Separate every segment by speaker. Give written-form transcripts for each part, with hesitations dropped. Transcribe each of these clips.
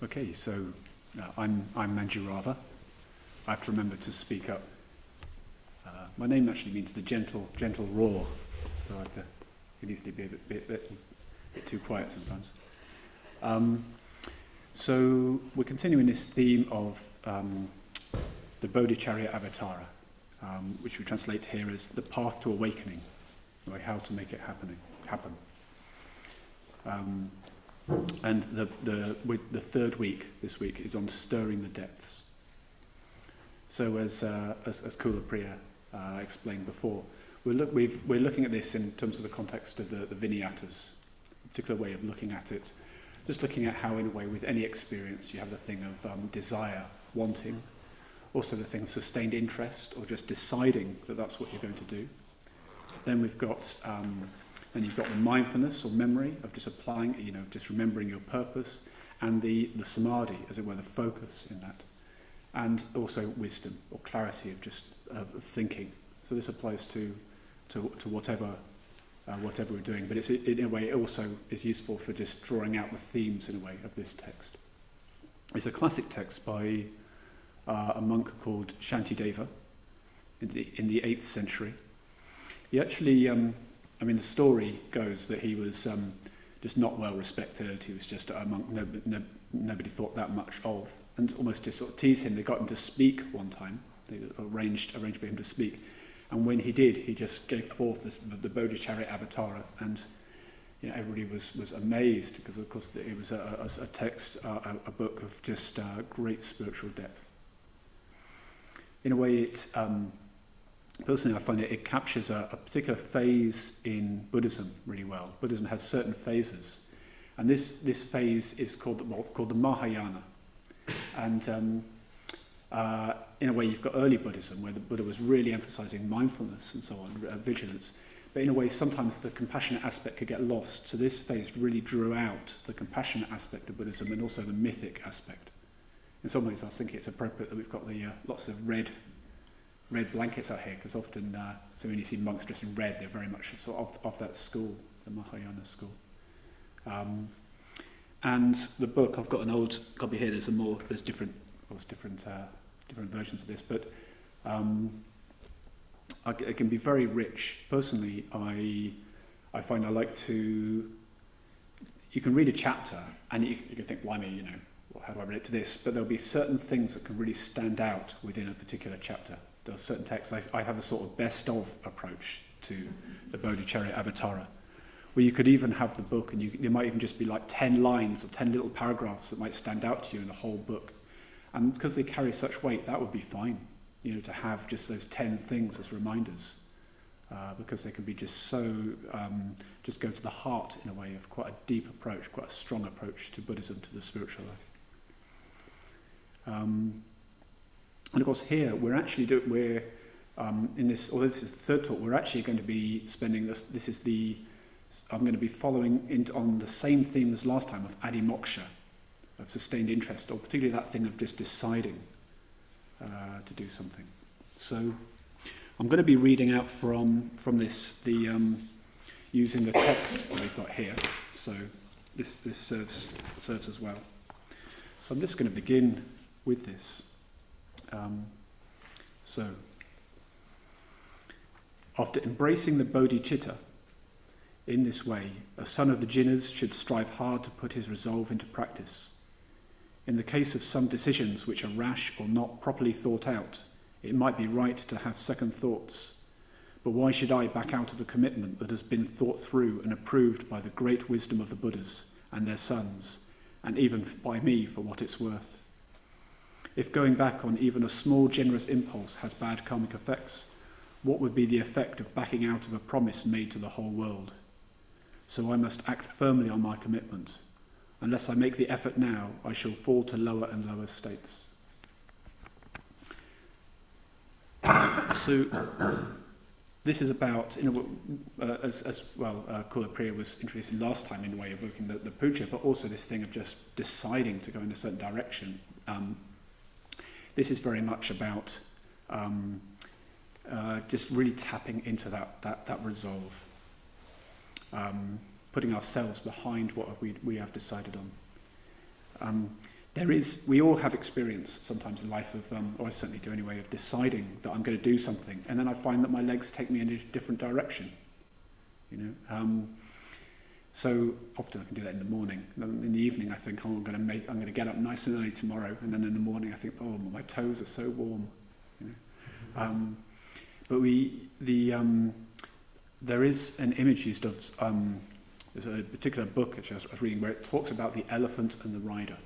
Speaker 1: Okay, so I'm Manjurava. I have to remember to speak up. My name actually means the gentle roar, so it needs to be a bit too quiet sometimes. So we're continuing this theme of the Bodhicaryavatara, which we translate here as the path to awakening, like how to make it happen. And the third week this week is on stirring the depths. So as Kula Priya explained before, we're looking at this in terms of the context of the Vinayattas, a particular way of looking at it. Just looking at how, in a way, with any experience, you have the thing of desire, wanting, also the thing of sustained interest, or just deciding that that's what you're going to do. Then we've got then you've got the mindfulness or memory of just applying, just remembering your purpose, and the samadhi, as it were, the focus in that, and also wisdom or clarity of thinking. So this applies to whatever we're doing, but it's in a way it also is useful for just drawing out the themes in a way of this text. It's a classic text by a monk called Shantideva in the 8th century. He actually, the story goes that he was just not well respected. He was just a monk nobody thought that much of, and almost just sort of teased him. They got him to speak one time. They arranged for him to speak, and when he did, he just gave forth the Bodhicaryavatara, and everybody was amazed because, of course, it was a text, a book of just great spiritual depth. In a way, it's personally, I find it captures a particular phase in Buddhism really well. Buddhism has certain phases, and this phase is called the Mahayana. And in a way, you've got early Buddhism, where the Buddha was really emphasizing mindfulness and so on, vigilance. But in a way, sometimes the compassionate aspect could get lost. So this phase really drew out the compassionate aspect of Buddhism and also the mythic aspect. In some ways, I was thinking it's appropriate that we've got the lots of red blankets out here, because often, so when you see monks dressed in red, they're very much sort of that school, the Mahayana school. And the book, I've got an old copy here. There's different versions of this, but it can be very rich. Personally, I find I like to. You can read a chapter, and you can think, blimey, how do I relate to this? But there'll be certain things that can really stand out within a particular chapter. There are certain texts. I have a sort of best of approach to the Bodhicaryavatara, where you could even have the book, and there might even just be like 10 lines or 10 little paragraphs that might stand out to you in the whole book. And because they carry such weight, that would be fine, to have just those 10 things as reminders, because they can be just so, just go to the heart in a way of quite a deep approach, quite a strong approach to Buddhism, to the spiritual life. And of course here, we're actually in this, although this is the third talk, we're actually going to be spending I'm going to be following on the same theme as last time of adimoksha, of sustained interest, or particularly that thing of just deciding to do something. So I'm going to be reading out from this, using the text that we've got here. So this serves as well. So I'm just going to begin with this. So, after embracing the bodhicitta, in this way, a son of the Jinnas should strive hard to put his resolve into practice. In the case of some decisions which are rash or not properly thought out, it might be right to have second thoughts. But why should I back out of a commitment that has been thought through and approved by the great wisdom of the Buddhas and their sons, and even by me for what it's worth? If going back on even a small generous impulse has bad karmic effects, what would be the effect of backing out of a promise made to the whole world? So I must act firmly on my commitment. Unless I make the effort now, I shall fall to lower and lower states. So this is about, as Kula Priya was introducing last time in a way of looking at the puja, but also this thing of just deciding to go in a certain direction. This is very much about just really tapping into that resolve, putting ourselves behind what we have decided on. we all have experience sometimes in life of, or I certainly do anyway, of deciding that I'm going to do something, and then I find that my legs take me in a different direction. So often I can do that in the morning. In the evening, I think, I'm going to get up nice and early tomorrow, and then in the morning, I think, oh, my toes are so warm. But there is an image used of. There's a particular book which I was reading where it talks about the elephant and the rider,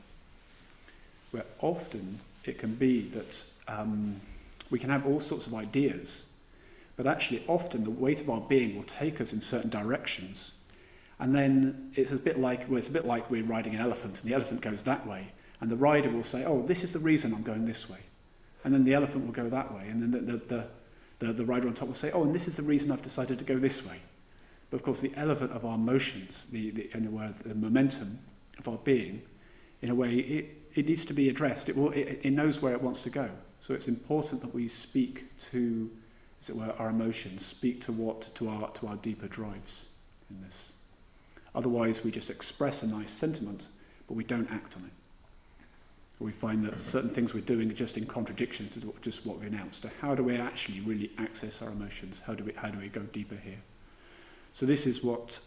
Speaker 1: where often it can be that we can have all sorts of ideas, but actually often the weight of our being will take us in certain directions. And then it's a bit like we're riding an elephant, and the elephant goes that way, and the rider will say, oh, this is the reason I'm going this way. And then the elephant will go that way, and then the rider on top will say, oh, and this is the reason I've decided to go this way. But of course, the elephant of our emotions, the momentum of our being, in a way, it needs to be addressed. It knows where it wants to go. So it's important that we speak to, as it were, our emotions, speak to our deeper drives in this. Otherwise, we just express a nice sentiment, but we don't act on it. Or we find that certain things we're doing are just in contradiction to just what we announced. So how do we actually really access our emotions? How do we go deeper here? So this is what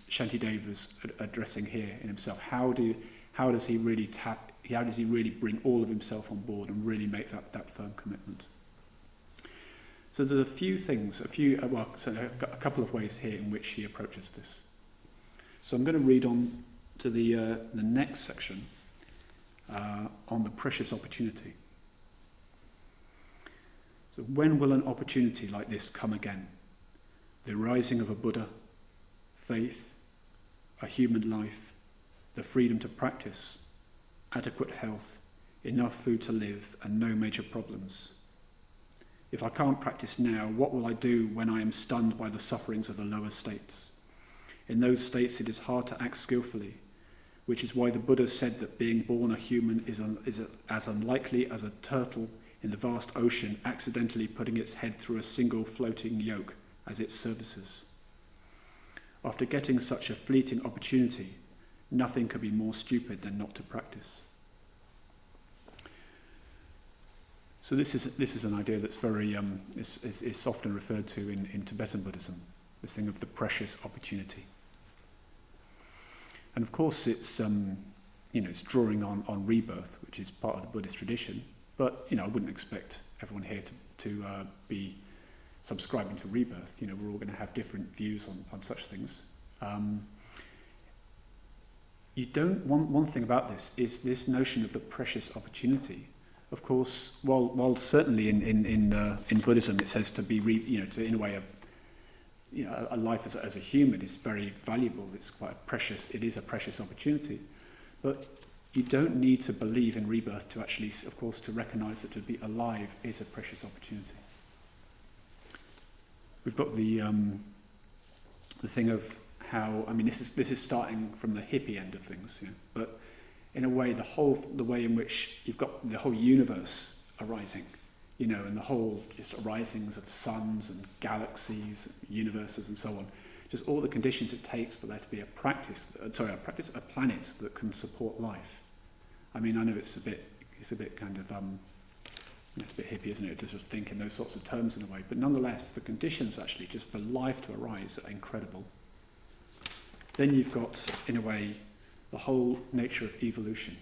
Speaker 1: Shantidev is addressing here in himself. How does he really bring all of himself on board and really make that firm commitment? So there's a few things, a couple of ways here in which he approaches this. So I'm going to read on to the next section on the precious opportunity. So when will an opportunity like this come again? The rising of a Buddha, faith, a human life, the freedom to practice, adequate health, enough food to live, and no major problems. If I can't practice now, what will I do when I am stunned by the sufferings of the lower states? In those states it is hard to act skillfully, which is why the Buddha said that being born a human is as unlikely as a turtle in the vast ocean accidentally putting its head through a single floating yoke as it services. After getting such a fleeting opportunity, nothing could be more stupid than not to practice. So this is an idea that's very is often referred to in Tibetan Buddhism, this thing of the precious opportunity. And of course it's it's drawing on rebirth, which is part of the Buddhist tradition. But I wouldn't expect everyone here to be subscribing to rebirth. We're all going to have different views on such things. You don't want one thing about this is this notion of the precious opportunity. Of course, while certainly in Buddhism it says to be in a way a life as a human is very valuable. It's quite a precious. It is a precious opportunity, but you don't need to believe in rebirth to actually, of course, to recognise that to be alive is a precious opportunity. We've got the thing of how this is starting from the hippie end of things, but in a way the way in which you've got the whole universe arising, and the whole just arisings of suns and galaxies, universes and so on, just all the conditions it takes for there to be a planet that can support life. I know it's a bit kind of it's a bit hippie, isn't it, to just think in those sorts of terms in a way, but nonetheless the conditions actually just for life to arise are incredible. Then you've got, in a way, the whole nature of evolution.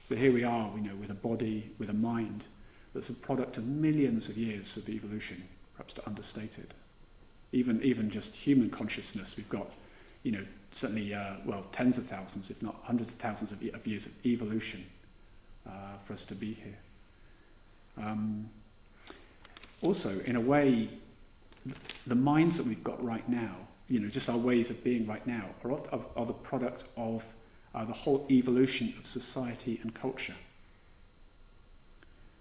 Speaker 1: So here we are, with a body, with a mind, that's a product of millions of years of evolution, perhaps to understate it. Even just human consciousness, we've got, certainly, tens of thousands, if not hundreds of thousands of years of evolution for us to be here. Also, in a way, the minds that we've got right now, just our ways of being right now, are the product of the whole evolution of society and culture.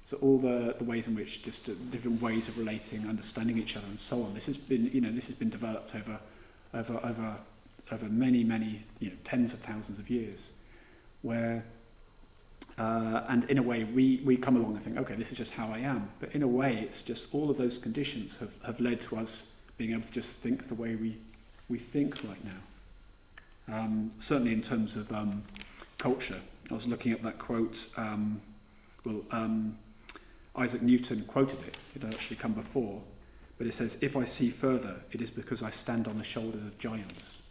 Speaker 1: So all the ways in which just different ways of relating, understanding each other, and so on. This has been developed over many tens of thousands of years, where and in a way we come along and think, okay, this is just how I am. But in a way, it's just all of those conditions have led to us being able to just think the way we think right now. Certainly in terms of culture, I was looking up that quote. Isaac Newton quoted it. It had actually come before. But it says, "If I see further, it is because I stand on the shoulders of giants."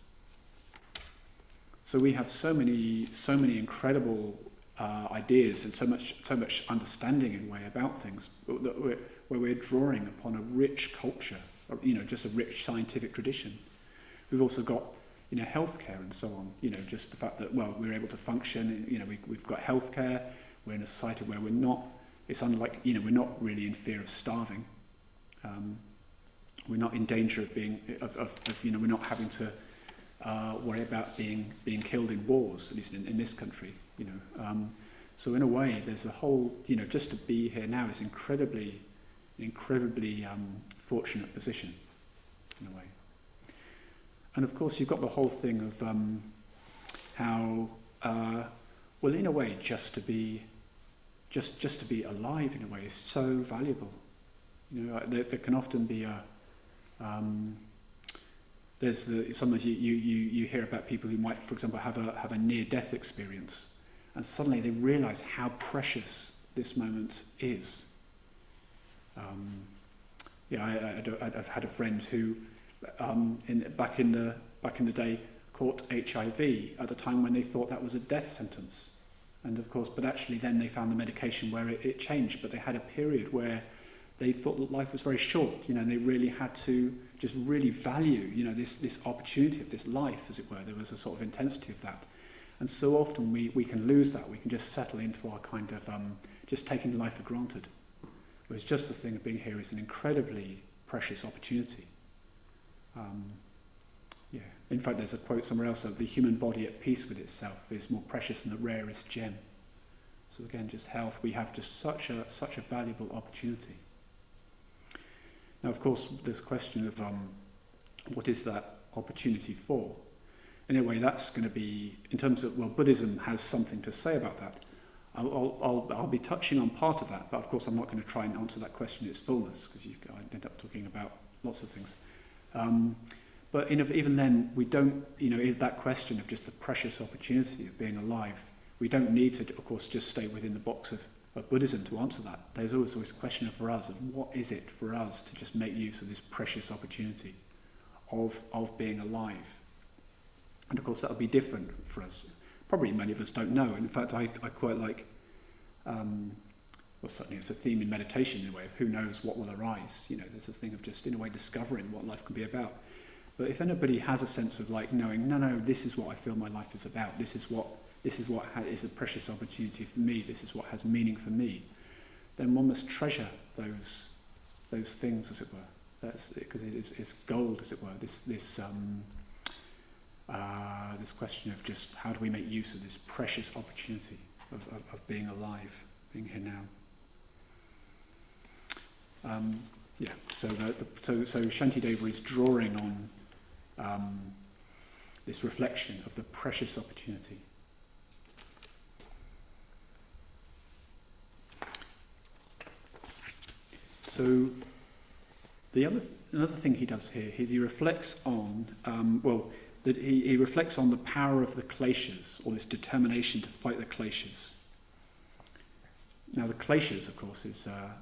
Speaker 1: So we have so many incredible ideas and so much understanding in a way about things where we're drawing upon a rich culture, just a rich scientific tradition. We've also got, healthcare and so on. Just the fact that we're able to function. We've got healthcare. We're in a society where we're not. It's unlike we're not really in fear of starving. We're not in danger of being we're not having to worry about being killed in wars, at least in this country. So in a way, there's a whole just to be here now is incredibly fortunate position in a way. And of course, you've got the whole thing of how in a way, just to be alive in a way is so valuable. There can often be sometimes you hear about people who might, for example, have a near-death experience, and suddenly they realise how precious this moment is. I've had a friend who, back in the day, caught HIV at a time when they thought that was a death sentence, and of course, but actually then they found the medication where it changed. But they had a period where they thought that life was very short, and they really had to just really value, this opportunity of this life, as it were. There was a sort of intensity of that. And so often we can lose that. We can just settle into our kind of just taking life for granted. Whereas just the thing of being here is an incredibly precious opportunity. In fact, there's a quote somewhere else of the human body at peace with itself is more precious than the rarest gem. So again, just health, we have just such a valuable opportunity. Now, of course, this question of what is that opportunity for? In a way, that's going to be, in terms of, Buddhism has something to say about that. I'll be touching on part of that, but of course I'm not going to try and answer that question in its fullness, because I end up talking about lots of things. But even then, we don't, that question of just the precious opportunity of being alive, we don't need to, of course, just stay within the box of Buddhism to answer that. There's always a question for us of what is it for us to just make use of this precious opportunity of being alive. And of course that'll be different for us. Probably many of us don't know. In fact, I quite like, certainly it's a theme in meditation in a way of who knows what will arise. There's this thing of just in a way discovering what life can be about. But if anybody has a sense of knowing, no, this is what I feel my life is about. This is what is a precious opportunity for me. This is what has meaning for me. Then one must treasure those things, as it were. That's because it's gold, as it were. This question of just how do we make use of this precious opportunity of being alive, being here now. So Shantideva is drawing on this reflection of the precious opportunity. So another thing he does here is he reflects on he reflects on the power of the kleshas, or this determination to fight the kleshas. Now the kleshas, of course, is a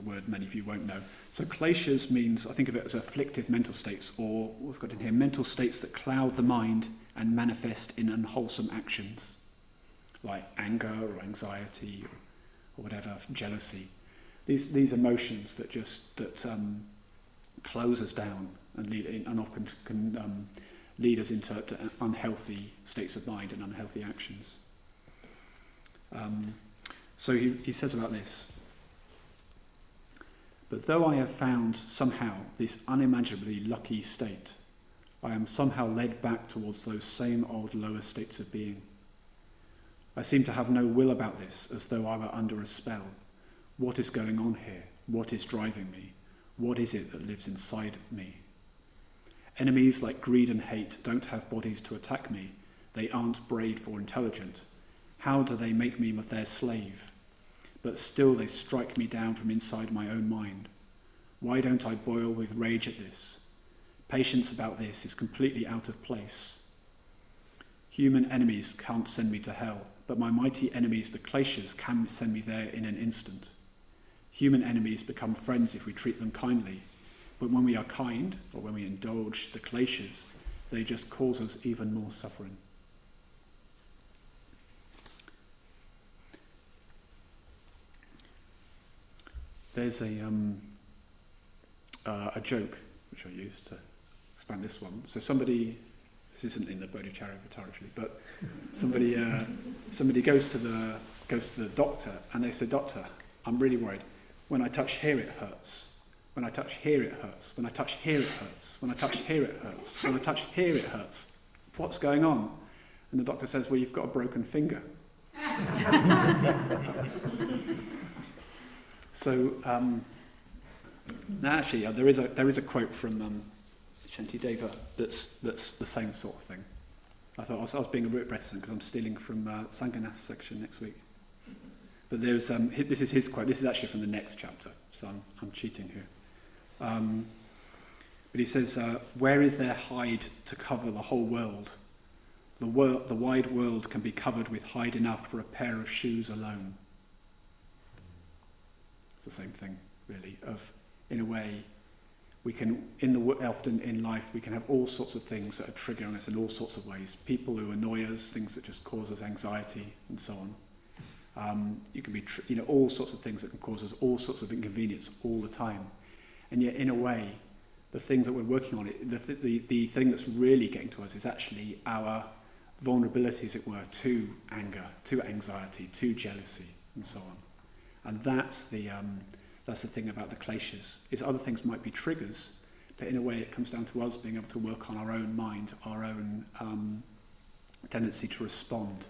Speaker 1: word many of you won't know. So kleshas means, I think of it as afflictive mental states, or we've got in here mental states that cloud the mind and manifest in unwholesome actions, like anger or anxiety or whatever, jealousy. These emotions that close us down and often can lead us into unhealthy states of mind and unhealthy actions. So he says about this: "But though I have found somehow this unimaginably lucky state, I am somehow led back towards those same old lower states of being. I seem to have no will about this, as though I were under a spell. What is going on here? What is driving me? What is it that lives inside me? Enemies like greed and hate don't have bodies to attack me. They aren't brave or intelligent. How do they make me their slave? But still they strike me down from inside my own mind. Why don't I boil with rage at this? Patience about this is completely out of place. Human enemies can't send me to hell, but my mighty enemies, the Kleshas, can send me there in an instant. Human enemies become friends if we treat them kindly, but when we are kind, or when we indulge the Kleshas, they just cause us even more suffering. There's a joke which I use to expand this one. So somebody, this isn't in the Bodhicaryavatara actually, but somebody goes to the doctor and they say, "Doctor, I'm really worried. When I touch here it hurts. When I touch here it hurts. When I touch here it hurts. When I touch here it hurts. When I touch here it hurts. What's going on?" And the doctor says, "Well, you've got a broken finger." So now actually, there is a quote from Shantideva that's the same sort of thing. I thought I was being a bit reticent because I'm stealing from Sangha section next week. But there's this is his quote. This is actually from the next chapter, so I'm cheating here. But he says, "Where is there hide to cover the whole world? The wide world can be covered with hide enough for a pair of shoes alone." It's the same thing, really. In a way, we can often in life we can have all sorts of things that are triggering us in all sorts of ways. People who annoy us, things that just cause us anxiety, and so on. You can be, all sorts of things that can cause us all sorts of inconvenience all the time. And yet, in a way, the things that we're working on, the thing that's really getting to us is actually our vulnerability, as it were, to anger, to anxiety, to jealousy, and so on. And that's the thing about the Kleshas, is other things might be triggers, but in a way it comes down to us being able to work on our own mind, our own tendency to respond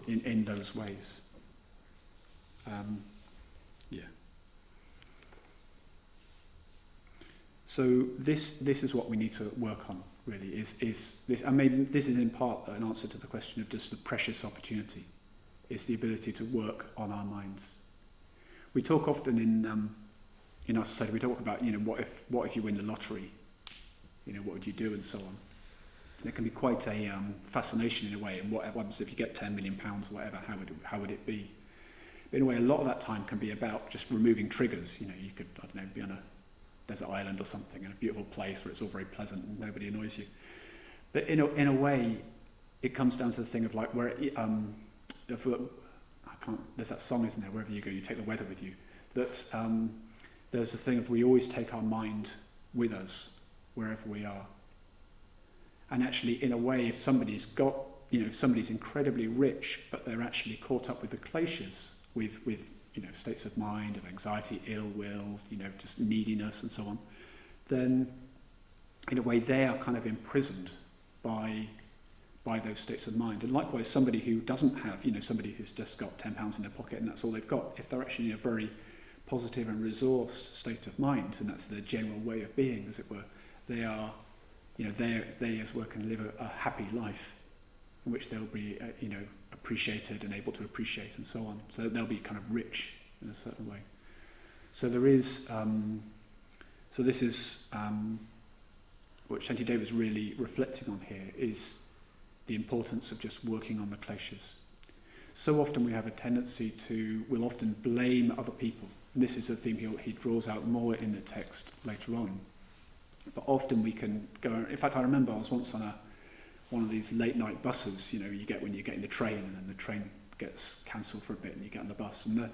Speaker 1: in those ways. So this is what we need to work on, really, is this, and maybe this is in part an answer to the question of just the precious opportunity. It's the ability to work on our minds. We talk often in our society, we talk about, what if you win the lottery? What would you do, and so on. There can be quite a fascination in a way, and what happens if you get £10 million or whatever, how would it be? But in a way, a lot of that time can be about just removing triggers. You could, I don't know, be on a desert island or something, in a beautiful place where it's all very pleasant and nobody annoys you. But in a way, it comes down to the thing of like where there's that song, isn't there? Wherever you go, you take the weather with you. That there's a thing of we always take our mind with us wherever we are. And actually, in a way, if somebody's got, if somebody's incredibly rich, but they're actually caught up with the Kleshas, with states of mind, of anxiety, ill will, just neediness and so on, then in a way they are kind of imprisoned by those states of mind. And likewise, somebody who doesn't have, somebody who's just got £10 in their pocket and that's all they've got, if they're actually in a very positive and resourced state of mind, and that's their general way of being, as it were, they are, they as well can live a happy life in which they'll be, appreciated and able to appreciate and so on. So they'll be kind of rich in a certain way. So there is, this is what Shantideva is really reflecting on here, is the importance of just working on the Kleshas. So often we have a tendency we'll often blame other people. And this is a theme he draws out more in the text later on. But often we can go, in fact I remember I was once on one of these late night buses, you get when you get in the train and then the train gets cancelled for a bit and you get on the bus. And I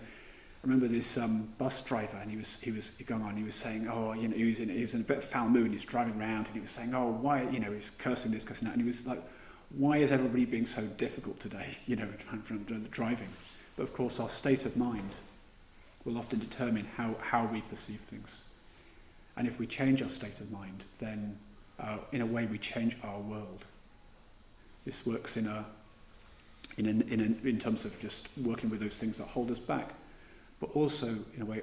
Speaker 1: remember this bus driver, and he was going on, he was saying, he was in a bit of foul mood, and he was driving around and he was saying, why, he was cursing this, cursing that, and he was like, why is everybody being so difficult today, from the driving? But of course our state of mind will often determine how we perceive things. And if we change our state of mind, then in a way we change our world. This works in terms of just working with those things that hold us back, but also in a way,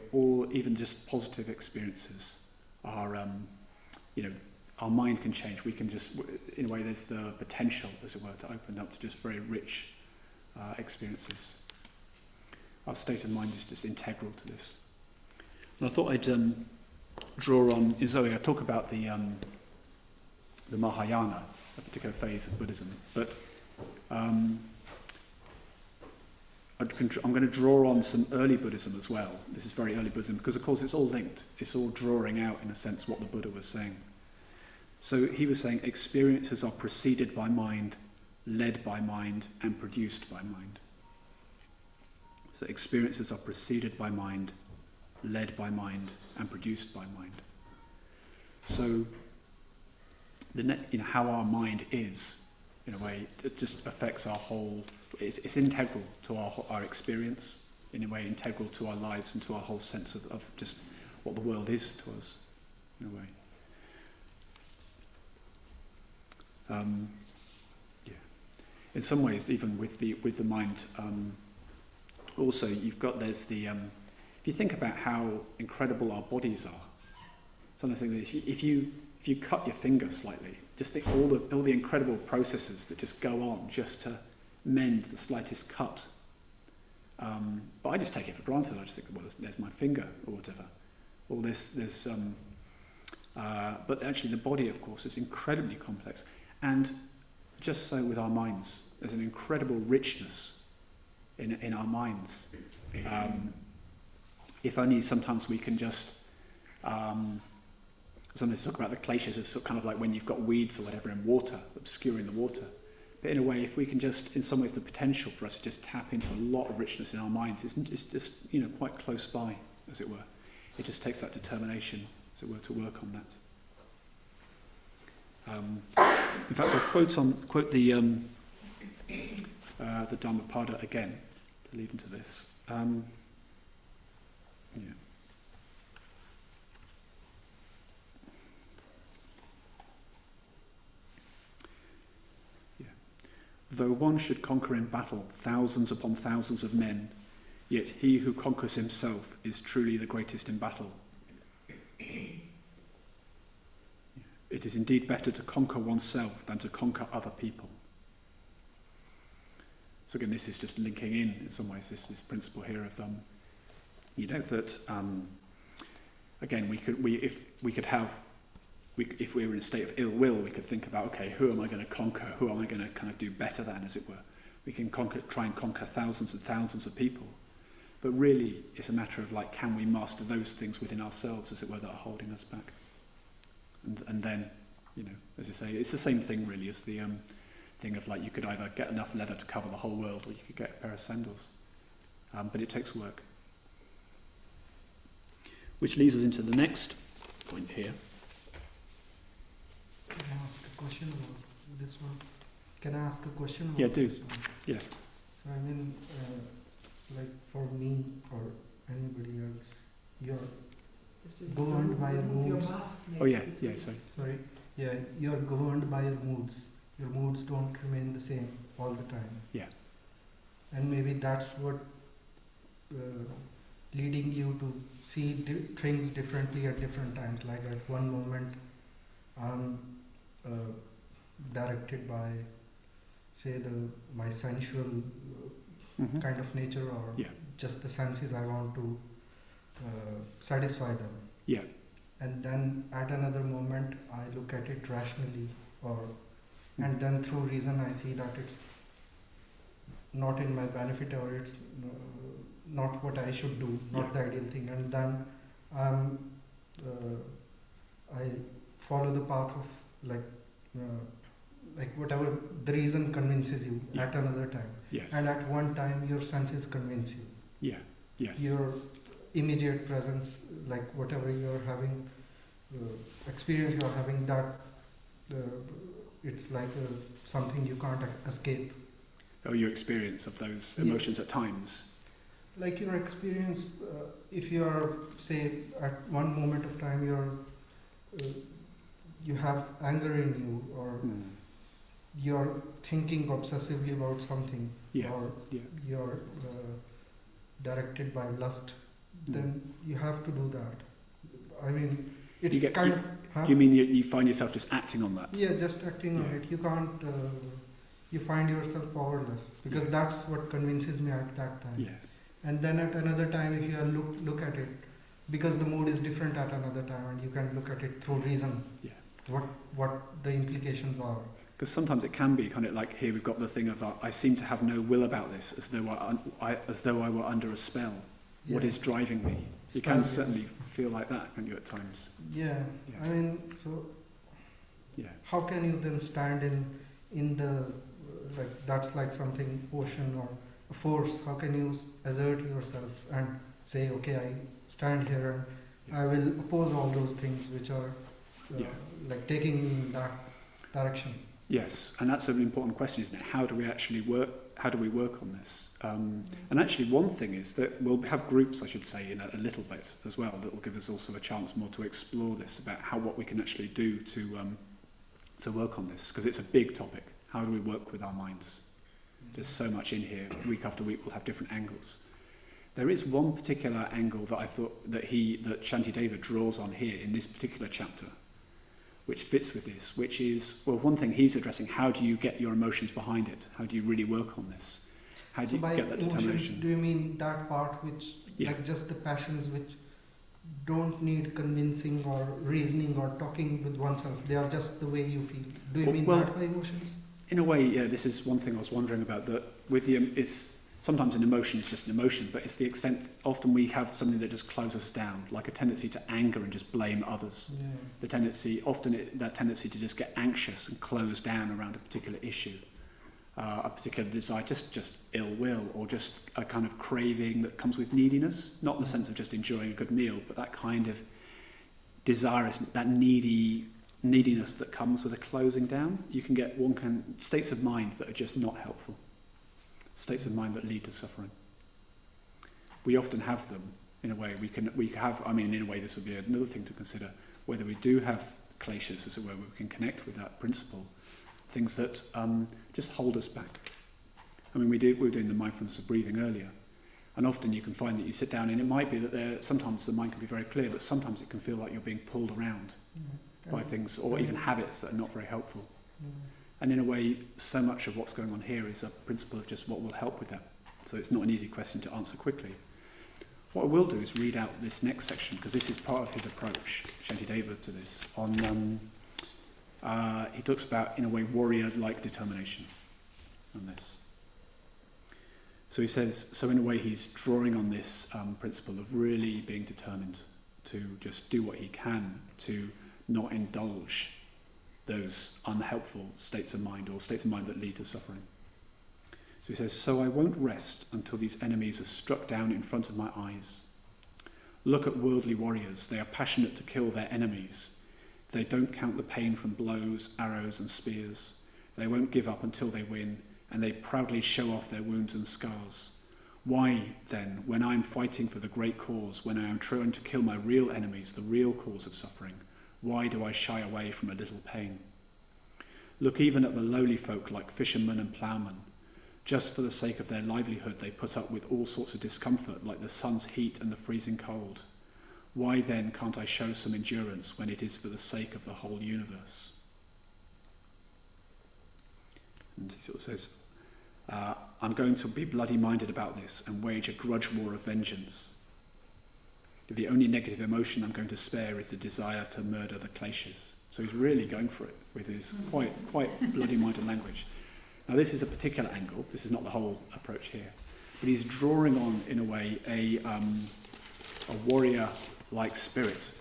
Speaker 1: even just positive experiences are, our mind can change. We can just, in a way, there's the potential, as it were, to open up to just very rich experiences. Our state of mind is just integral to this. And I thought I'd draw on, I talk about the Mahayana, a particular phase of Buddhism. But I'm going to draw on some early Buddhism as well. This is very early Buddhism because, of course, it's all linked. It's all drawing out, in a sense, what the Buddha was saying. So he was saying experiences are preceded by mind, led by mind, and produced by mind. So experiences are preceded by mind, led by mind, and produced by mind. So how our mind is, in a way, it just affects our whole. It's integral to our experience, in a way, integral to our lives and to our whole sense of just what the world is to us, in a way. In some ways, even with the mind, also there's the if you think about how incredible our bodies are. Sometimes I think that if you cut your finger slightly, just think all the incredible processes that just go on just to mend the slightest cut. But I just take it for granted. I just think, well, there's my finger or whatever. Or there's but actually the body, of course, is incredibly complex. And just so with our minds, there's an incredible richness in our minds. If only sometimes we can just sometimes talk about the glaciers as kind of like when you've got weeds or whatever in water, obscuring the water. But in a way, if we can just, in some ways, the potential for us to just tap into a lot of richness in our minds is just quite close by, as it were. It just takes that determination, as it were, to work on that. In fact, I'll quote the Dhammapada again to lead into this. Though one should conquer in battle thousands upon thousands of men, yet he who conquers himself is truly the greatest in battle. It is indeed better to conquer oneself than to conquer other people. So again, this is just linking in some ways, this principle here of, that, again, if we were in a state of ill will, we could think about, okay, who am I going to conquer? Who am I going to kind of do better than, as it were? We can try and conquer thousands and thousands of people. But really, it's a matter of, can we master those things within ourselves, as it were, that are holding us back? And then, as I say, it's the same thing, really, as the thing of, you could either get enough leather to cover the whole world, or you could get a pair of sandals. But it takes work. Which leads us into the next point here.
Speaker 2: Can I ask a question about this one? Can I ask a question about
Speaker 1: do.
Speaker 2: this one?
Speaker 1: Yeah.
Speaker 2: So for me or anybody else, you're governed by your moods.
Speaker 1: Sorry.
Speaker 2: Yeah, you're governed by your moods. Your moods don't remain the same all the time.
Speaker 1: Yeah.
Speaker 2: And maybe that's what leading you to see things differently at different times. Like at one moment, I'm directed by, say, my sensual kind of nature, or just the senses. I want to satisfy them.
Speaker 1: Yeah.
Speaker 2: And then at another moment, I look at it rationally, and then through reason, I see that it's not in my benefit, or it's not what I should do, not the ideal thing. And then I follow the path of whatever the reason convinces you at another time.
Speaker 1: Yes.
Speaker 2: And at one time, your senses convince you.
Speaker 1: Yeah. Yes.
Speaker 2: Your immediate presence, whatever you're having, experience you're having, that it's something you can't escape.
Speaker 1: Oh, your experience of those emotions at times.
Speaker 2: Like your experience, if you are, say, at one moment of time, you have anger in you, or you're thinking obsessively about something, or you're directed by lust, then you have to do that. I mean, it's
Speaker 1: Do you mean you find yourself just acting on that?
Speaker 2: Yeah, just acting on it. You can't, you find yourself powerless, because that's what convinces me at that time.
Speaker 1: Yes.
Speaker 2: And then at another time, if you look at it, because the mood is different at another time, and you can look at it through reason, what the implications are.
Speaker 1: Because sometimes it can be kind of like, here we've got the thing of, I seem to have no will about this, as though I were under a spell. What is driving me? You can certainly feel like that, can you, at times?
Speaker 2: Yeah. I mean, so how can you then stand in the, like, that's like something ocean or a force. How can you assert yourself and say, okay, I stand here and I will oppose all those things which are like taking me in that direction?
Speaker 1: Yes, and that's an important question, isn't it? How do we actually work? How do we work on this? And actually, one thing is that we'll have groups, I should say, in a little bit as well, that will give us also a chance more to explore this, about what we can actually do to work on this, because it's a big topic. How do we work with our minds? There's so much in here. Week after week, we'll have different angles. There is one particular angle that I thought that Shantideva draws on here in this particular chapter, which fits with this, which is, well, one thing he's addressing, how do you get your emotions behind it? How do you really work on this? How do you get that determination?
Speaker 2: Do you mean that part which, like just the passions which don't need convincing or reasoning or talking with oneself? They are just the way you feel. Do you mean that by emotions?
Speaker 1: In a way, yeah, this is one thing I was wondering about, that with is sometimes an emotion is just an emotion, but it's the extent, often we have something that just closes us down, like a tendency to anger and just blame others. Yeah. The tendency, that tendency to just get anxious and close down around a particular issue, a particular desire, just ill will, or just a kind of craving that comes with neediness, not in the sense of just enjoying a good meal, but that kind of desirous, that neediness that comes with a closing down. You can get states of mind that are just not helpful. States of mind that lead to suffering. We often have them in a way. We have. I mean, in a way, this would be another thing to consider, whether we do have kleshas, as it were, where we can connect with that principle, things that just hold us back. I mean, we were doing the mindfulness of breathing earlier, and often you can find that you sit down, and it might be that sometimes the mind can be very clear, but sometimes it can feel like you're being pulled around by things, or even habits that are not very helpful. And in a way, so much of what's going on here is a principle of just what will help with that. So it's not an easy question to answer quickly. What I will do is read out this next section, because this is part of his approach, Shantideva, to this. He talks about, in a way, warrior-like determination on this. So he says, so in a way he's drawing on this principle of really being determined to just do what he can to not indulge those unhelpful states of mind, or states of mind that lead to suffering. So he says, so I won't rest until these enemies are struck down in front of my eyes. Look at worldly warriors. They are passionate to kill their enemies. They don't count the pain from blows, arrows and spears. They won't give up until they win, and they proudly show off their wounds and scars. Why, then, when I am fighting for the great cause, when I am trying to kill my real enemies, the real cause of suffering, why do I shy away from a little pain? Look even at the lowly folk like fishermen and ploughmen. Just for the sake of their livelihood, they put up with all sorts of discomfort, like the sun's heat and the freezing cold. Why then can't I show some endurance when it is for the sake of the whole universe? And he sort of says, I'm going to be bloody-minded about this and wage a grudge war of vengeance. The only negative emotion I'm going to spare is the desire to murder the kleshas. So he's really going for it with his quite bloody-minded language. Now this is a particular angle. This is not the whole approach here, but he's drawing on, in a way, a warrior-like spirit,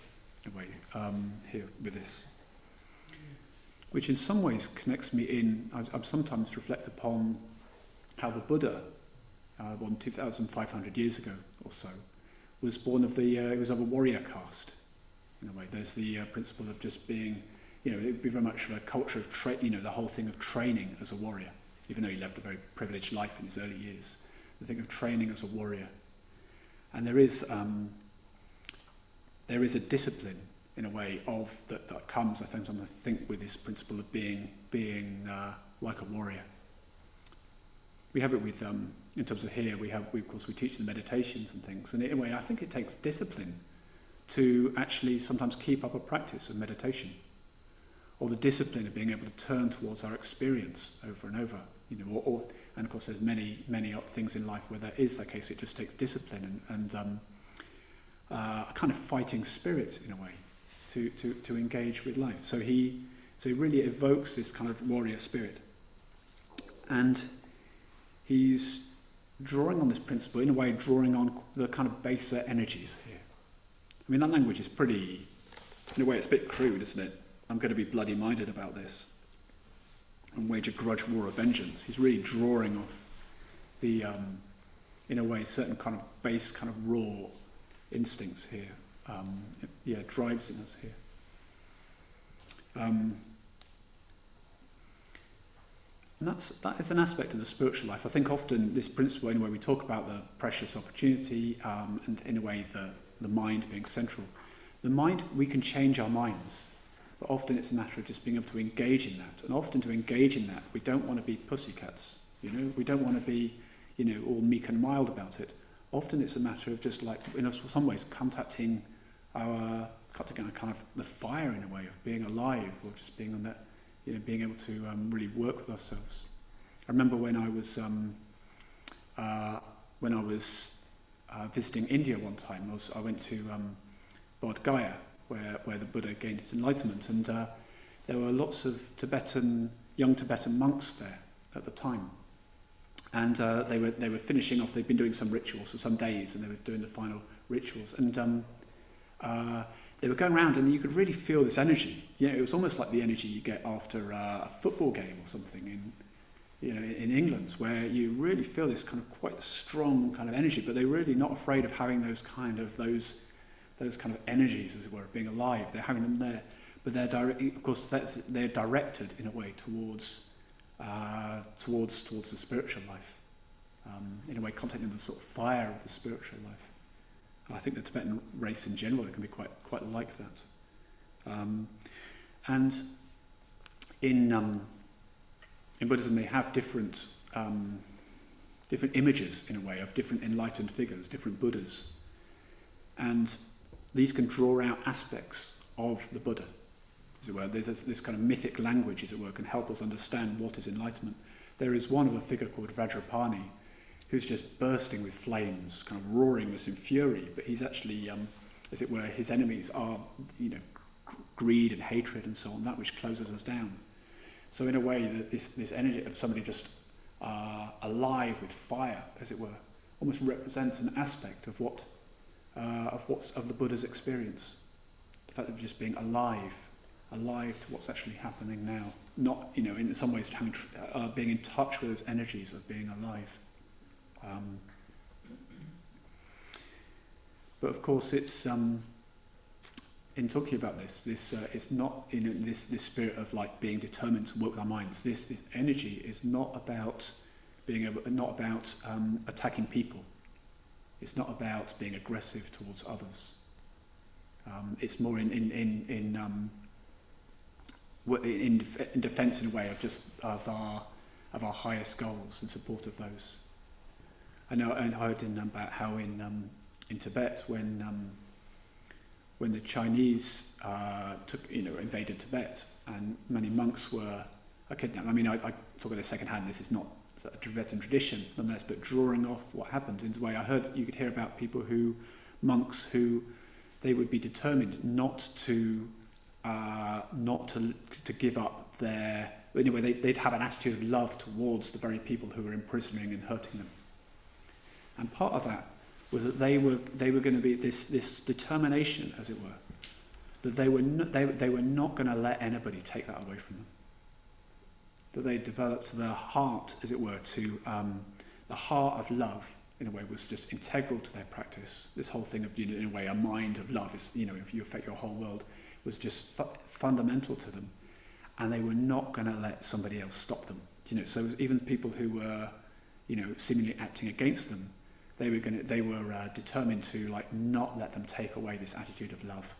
Speaker 1: in a way, here with this, which in some ways connects me in. I sometimes reflect upon how the Buddha, 2,500 years ago or so, was born of he was of a warrior caste. In a way, there's the principle of just being, it would be very much of a culture of the whole thing of training as a warrior, even though he lived a very privileged life in his early years. The thing of training as a warrior, and there is a discipline, in a way, of that comes, I think, with this principle of being like a warrior. We have it with in terms of here. We of course teach the meditations and things, and in a way, I think it takes discipline to actually sometimes keep up a practice of meditation, or the discipline of being able to turn towards our experience over and over. And of course, there's many things in life where that is the case. It just takes discipline and a kind of fighting spirit, in a way, to engage with life. So So he really evokes this kind of warrior spirit. And he's drawing on this principle, in a way drawing on the kind of baser energies here. I mean, that language is pretty, in a way it's a bit crude, isn't it? I'm going to be bloody-minded about this and wage a grudge war of vengeance. He's really drawing off the, in a way, certain kind of base, kind of raw instincts here. Drives in us here. And that is an aspect of the spiritual life. I think often this principle, in a way, we talk about the precious opportunity, and in a way the mind being central. The mind, we can change our minds, but often it's a matter of just being able to engage in that. And often to engage in that, we don't want to be pussycats, we don't want to be, all meek and mild about it. Often it's a matter of just like, in some ways, contacting kind of the fire, in a way, of being alive, or just being on that, being able to really work with ourselves. I remember when I was visiting India one time, I went to Bodh Gaya, where the Buddha gained his enlightenment, and there were lots of young Tibetan monks there at the time, and they were finishing off. They'd been doing some rituals for some days, and they were doing the final rituals, and they were going around, and you could really feel this energy. It was almost like the energy you get after a football game or something in England, where you really feel this kind of quite strong kind of energy, but they're really not afraid of having those kind of energies, as it were, of being alive. They're having them there, but they're directed in a way towards the spiritual life, in a way contacting the sort of fire of the spiritual life. I think the Tibetan race in general can be quite like that. And in Buddhism, they have different images, in a way, of different enlightened figures, different Buddhas, and these can draw out aspects of the Buddha, as it were. There's this kind of mythic language, as it were, can help us understand what is enlightenment. There is one of a figure called Vajrapani, who's just bursting with flames, kind of roaring this in fury, but he's actually, as it were, his enemies are, greed and hatred and so on, that which closes us down. So in a way, that this energy of somebody just alive with fire, as it were, almost represents an aspect of of the Buddha's experience. The fact of just being alive to what's actually happening now. Not, in some ways, being in touch with those energies of being alive. But of course, it's in talking about this, it's not this spirit of like being determined to work with our minds. This energy is not about attacking people. It's not about being aggressive towards others. It's more in defence, in a way, of our highest goals and support of those. I know, and I heard about how in Tibet, when the Chinese invaded Tibet, and many monks were kidnapped. I mean, I talk about this secondhand. This is not a Tibetan tradition, nonetheless, but drawing off what happened in the way I heard, you could hear about monks who they would be determined not to give up their. Anyway, they'd have an attitude of love towards the very people who were imprisoning and hurting them. And part of that was that they were going to be this determination, as it were, that they were not going to let anybody take that away from them. That they developed their heart, as it were, to the heart of love. In a way, was just integral to their practice. This whole thing of, in a way, a mind of love is, if you affect your whole world, was just fundamental to them, and they were not going to let somebody else stop them. So even people who were, seemingly acting against them, they were determined to not let them take away this attitude of love.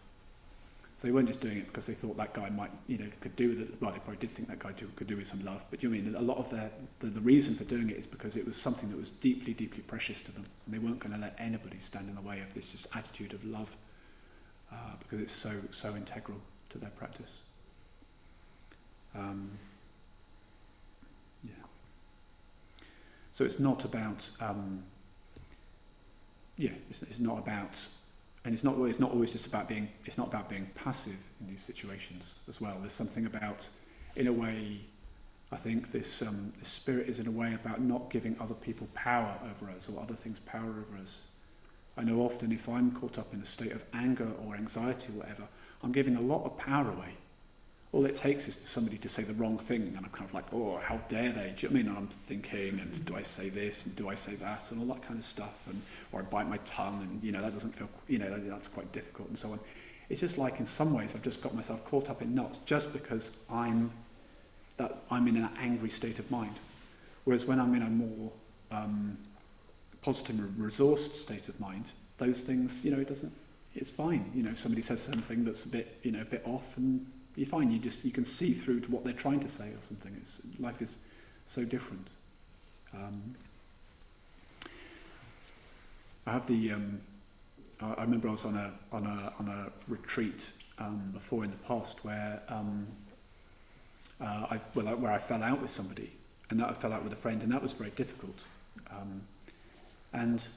Speaker 1: So they weren't just doing it because they thought that guy might, could do with it. Well, they probably did think that guy could do with some love. But a lot of the reason for doing it is because it was something that was deeply, deeply precious to them, and they weren't going to let anybody stand in the way of this just attitude of love, because it's so integral to their practice. So it's not about. It's not about And it's not always just about being, it's not about being passive in these situations as well. There's something about, in a way, I think this spirit is in a way about not giving other people power over us or other things power over us. I know often if I'm caught up in a state of anger or anxiety or whatever, I'm giving a lot of power away. All it takes is for somebody to say the wrong thing, and I'm kind of like, oh, how dare they? Do you know what I mean? And I'm thinking, and do I say this, and do I say that, and all that kind of stuff, and or I bite my tongue, and that doesn't feel, that's quite difficult, and so on. It's just like in some ways I've just got myself caught up in knots just because I'm in an angry state of mind. Whereas when I'm in a more positive, resourced state of mind, those things, it's fine. If somebody says something that's a bit off, and you're fine. You can see through to what they're trying to say or something. Life is so different. I have I remember I was on a retreat before in the past where where I fell out with somebody, and that I fell out with a friend, and that was very difficult. And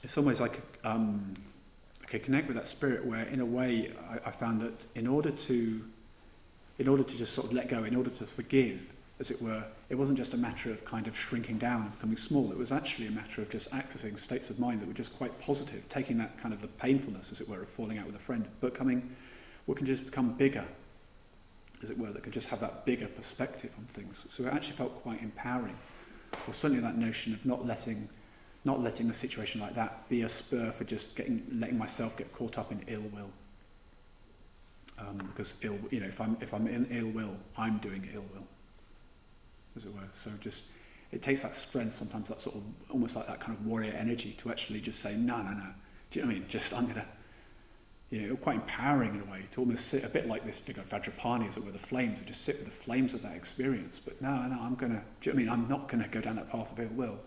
Speaker 1: in some ways I could connect with that spirit where, in a way, I found that in order to just sort of let go, in order to forgive, as it were, it wasn't just a matter of kind of shrinking down and becoming small. It was actually a matter of just accessing states of mind that were just quite positive, taking that kind of the painfulness, as it were, of falling out with a friend, but what can just become bigger, as it were, that can just have that bigger perspective on things. So it actually felt quite empowering. Or certainly that notion of not letting a situation like that be a spur for just letting myself get caught up in ill will. Because if I'm in ill will, I'm doing ill will, as it were. So just it takes that strength sometimes, that sort of almost like that kind of warrior energy to actually just say no. Do you know what I mean? Just I'm gonna. Quite empowering in a way to almost sit a bit like this figure of Vajrapani, as it were, the flames, and just sit with the flames of that experience. But no, I'm gonna. Do you know what I mean? I'm not gonna go down that path of ill will,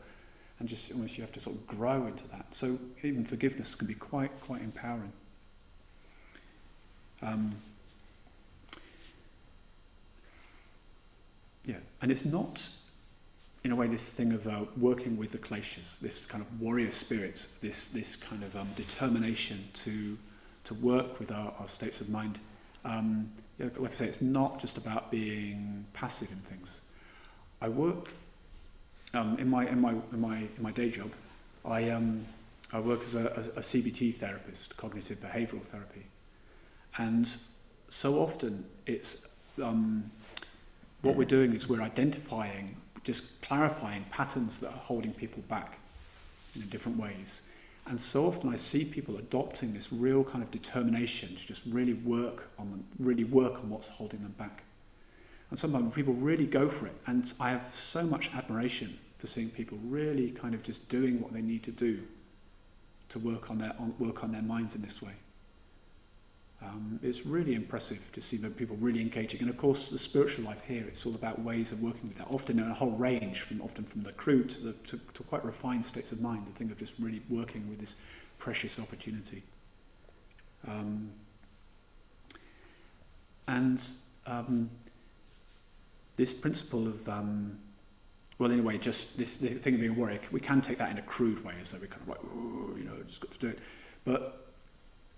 Speaker 1: and just almost you have to sort of grow into that. So even forgiveness can be quite empowering. And it's not, in a way, this thing of working with the kleshas, this kind of warrior spirit, this kind of determination to work with our states of mind. Like I say, it's not just about being passive in things. I work in my day job. I work as a CBT therapist, cognitive behavioural therapy, and so often it's what we're doing is we're identifying, just clarifying patterns that are holding people back in different ways. And so often I see people adopting this real kind of determination to just really work on what's holding them back. And sometimes people really go for it. And I have so much admiration for seeing people really kind of just doing what they need to do to work on their minds in this way. It's really impressive to see people really engaging. And of course, the spiritual life here, it's all about ways of working with that, often in a whole range, often from the crude to quite refined states of mind, the thing of just really working with this precious opportunity. This principle of, in a way, just this thing of being a warrior, we can take that in a crude way, as though we're kind of like, just got to do it. But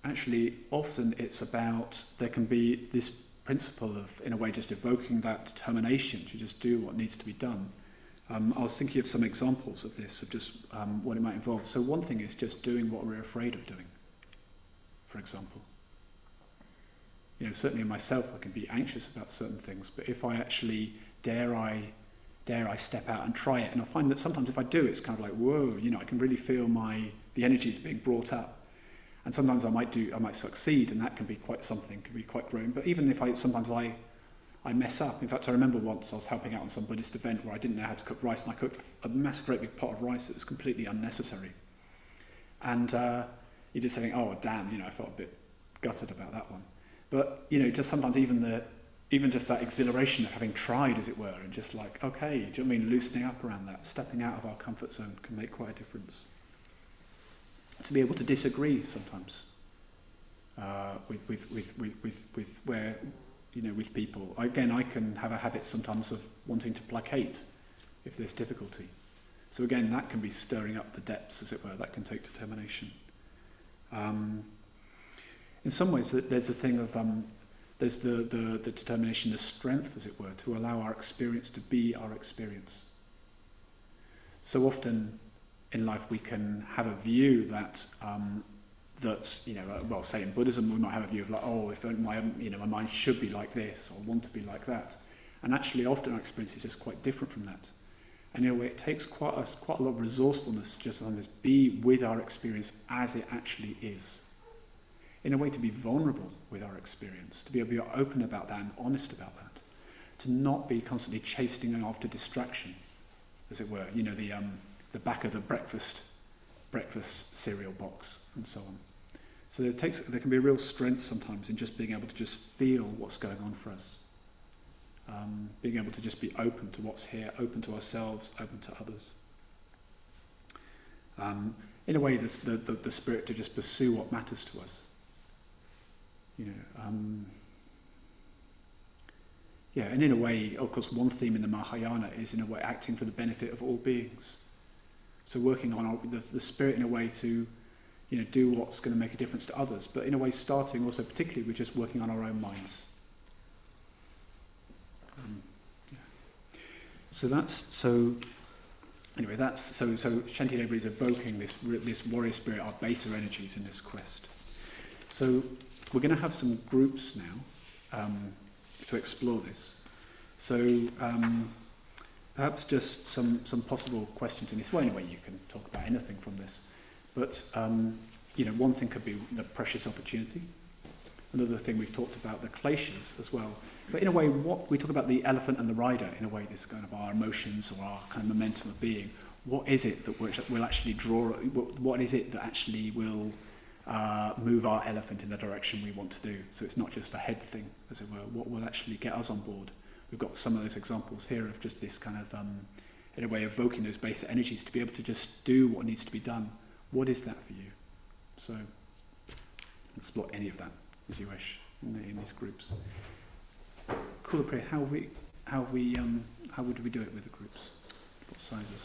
Speaker 1: actually, often it's about, there can be this principle of, in a way, just evoking that determination to just do what needs to be done. I was thinking of some examples of this, of just what it might involve. So one thing is just doing what we're afraid of doing, for example. Certainly myself, I can be anxious about certain things, but if I actually dare I step out and try it, and I find that sometimes if I do, it's kind of like, whoa, I can really feel the energy is being brought up. And sometimes I might succeed, and that can be quite something, can be quite growing. But even if sometimes I mess up. In fact, I remember once I was helping out on some Buddhist event where I didn't know how to cook rice, and I cooked a massive, great big pot of rice that was completely unnecessary. And you just think, oh damn, I felt a bit gutted about that one. But just sometimes even just that exhilaration of having tried, as it were, and just like, okay, do you know what I mean? Loosening up around that, stepping out of our comfort zone can make quite a difference. To be able to disagree sometimes with people. Again, I can have a habit sometimes of wanting to placate if there's difficulty. So again, that can be stirring up the depths, as it were. That can take determination. In some ways, there's a thing of there's the determination, the strength, as it were, to allow our experience to be our experience. So often in life we can have a view that well, say in Buddhism we might have a view of like, oh, if my mind should be like this or want to be like that, and actually often our experience is just quite different from that. And in a way, it takes quite a lot of resourcefulness to just be with our experience as it actually is. In a way, to be vulnerable with our experience, to be able to be open about that and honest about that, to not be constantly chasing after distraction, as it were. The back of the breakfast cereal box and so on. So there can be a real strength sometimes in just being able to just feel what's going on for us. Being able to just be open to what's here, open to ourselves, open to others. In a way, the spirit to just pursue what matters to us. And in a way, of course, one theme in the Mahayana is in a way acting for the benefit of all beings. So working on the spirit in a way to, do what's going to make a difference to others, but in a way starting also particularly with just working on our own minds. So Shanti Devi is evoking this warrior spirit, our baser energies in this quest. So we're going to have some groups now to explore this. So perhaps just some possible questions in this. Well, anyway, you can talk about anything from this. But, one thing could be the precious opportunity. Another thing we've talked about, the kleshas as well. But in a way, what we talk about the elephant and the rider, in a way, this kind of our emotions or our kind of momentum of being. What is it that will actually draw, what is it that actually will move our elephant in the direction we want to do? So it's not just a head thing, as it were. What will actually get us on board? We've got some of those examples here of just this kind of, in a way, evoking those basic energies to be able to just do what needs to be done. What is that for you? So explore any of that as you wish in these groups. Kula Priya, how would we do it with the groups? What sizes?